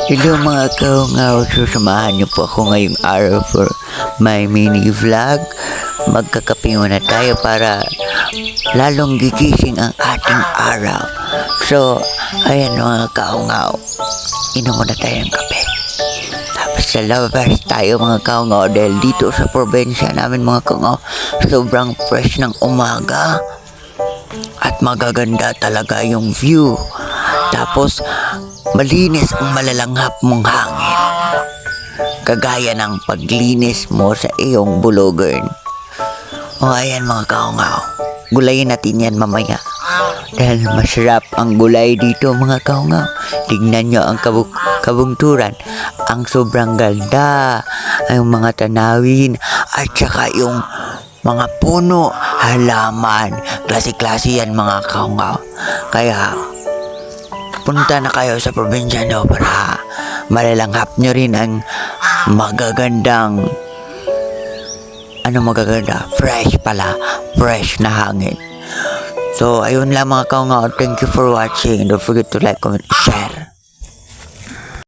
Hello mga kaungaw, susamahan niyo po ako ngayong araw for my mini vlog. Magkakape muna tayo para lalong gigising ang ating araw. So, ayan mga kaungaw, inom muna tayo ng kape. Tapos sa labas tayo mga kaungaw dahil dito sa probinsya namin mga kaungaw, sobrang fresh ng umaga at magaganda talaga yung view. Tapos, malinis ang malalanghap mong hangin. Kagaya ng paglinis mo sa iyong bulugan. O ayan mga kaungaw, gulayin natin yan mamaya. Dahil masarap ang gulay dito mga kaungaw. Tignan nyo ang kabungturan. Ang sobrang ganda. Ang mga tanawin. At saka yung mga puno, halaman. Klase-klase yan mga kaungaw. Kaya punta na kayo sa probinsya nyo para malalanghap nyo rin ang magagandang fresh pala, fresh na hangin. So ayun lang mga kaungaw, thank you for watching. Don't forget to like, comment, share.